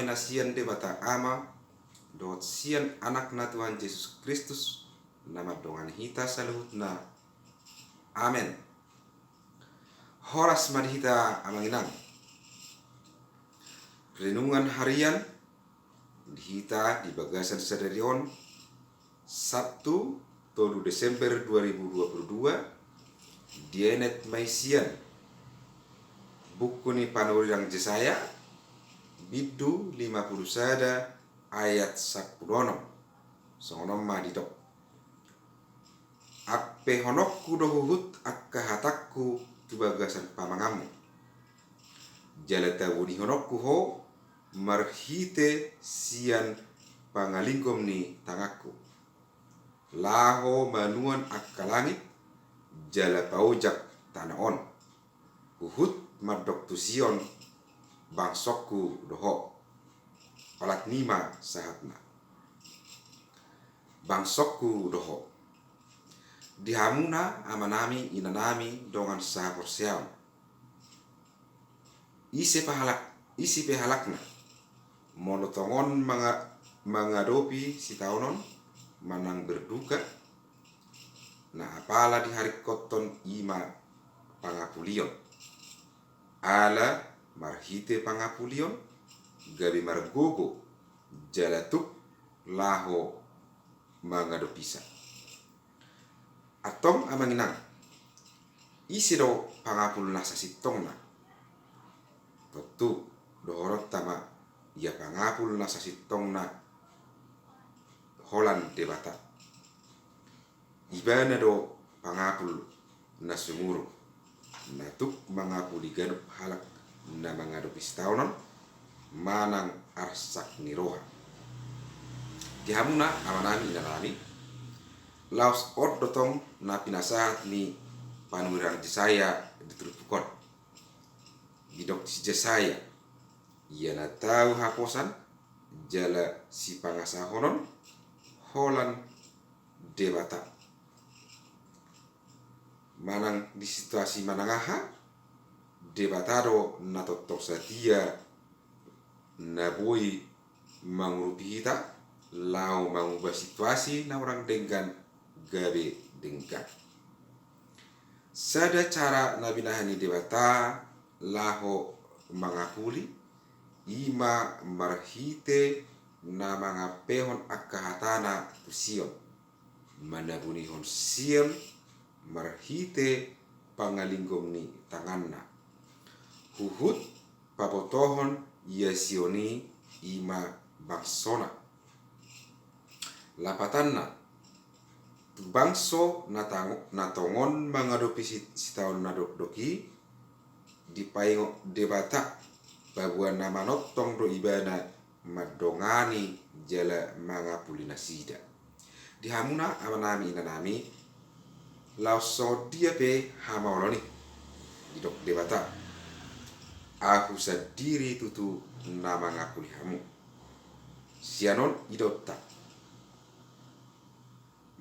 kami nasian de bata ama dot sian anak na Tuhan Yesus Kristus nama dongan hita saluhut na amen. Horas madhita amanginang renungan harian dihita di Bagasan Sadarion Sabtu 7 Desember 2022 dienet maisian buku ni panurang Jesaya Biddu 50 sada ayat 10 songonom madidok ape honokku dohuhut akka hatakku tu bagasan pamangamu jalata wudi honokku ho marhite sian pangalingkom ni tangakku laho manuan akka langit jala paujak tanaon huhut madok tu sion bangsokku doho palat nima sahatna bangsokku doho dihamuna amanami inanami dongan sahapor siam isi pehalakna monotongon mengadopi si taonon manang berduka na apala di hari koton ima pangapulion ala marhite pangapulion gabi margogo jalatuk laho mangadopisa atong amanginang isi do pangapul nasa sitong na totu dohorot tama ia pangapul nasa sitong na holan debata ibana do pangapul na sumuru natuk mangapuli ganup halak na mangadopis taonon manang arsak niroha dihamuna amanami inanami laos od dotong na pinasahat ni panurang Jesaya diturupukon bidok si Jesaya ia na tahu haposan jala si pangasahonon holan debata manang di situasi manangaha debatado na totok satia na boy mangurupi hita lau mengubah situasi na orang denggan gabe denggan sada cara nabi nahani debata laho mangapuli ima marhite na mangapehon akahatana tusion manabunihon sion marhite pangalinggom ni tanganna huhut papotohon yasioni ima bangsona lapatanna bangso natongon mangadopi si taon nadok-doki dipaingo debata babuan nama notong do ibana madongani jala mangapulina sida dihamuna amanami inanami lauso dia pe hamaoloni didok debata aku sadiri tutu nama ngapuli hamu sianon idota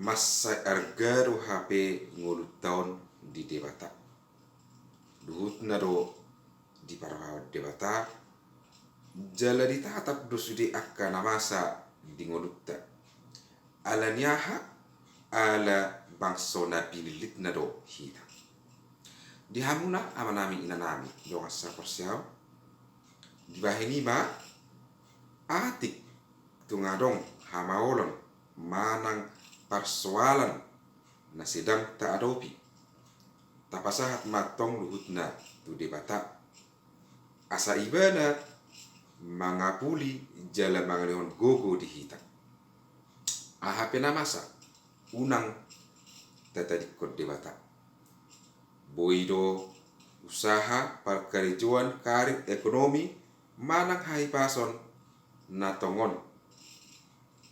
masa argaru HP ngulut tahun di debata duhut nado di parawat debata jala ditatap dosude akka namasa di ngolutta ala nyaha ala bangsona pililit nado hita dihamuna amanami inanami yongasa persiao dibaheni ba atik tungadong hamaolon manang persoalan na sedang tak adopi tapasahat matong luhutna tu debata asa ibana mangapuli jala mangalihon gogo dihita ahape namasa unang tatadikot debata boido usaha perkerjaan karir ekonomi manang hai pason natongon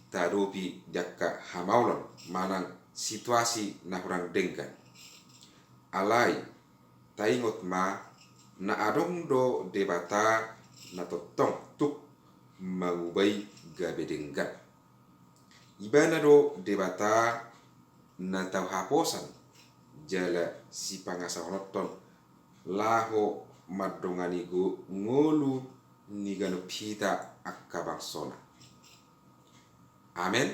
tadopi jakka hamaulon manang situasi na hurang denggan alai taingot ma na adong do debata na totong tuk mangubai gabe denggan ibana do debata na tau haposan jala si pangasahonoton laho madongani go ngolu ni ganup hita akka bangsona. Amen.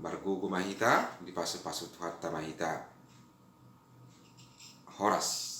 Margugu mahita di pasu-pasu hatta mahita horas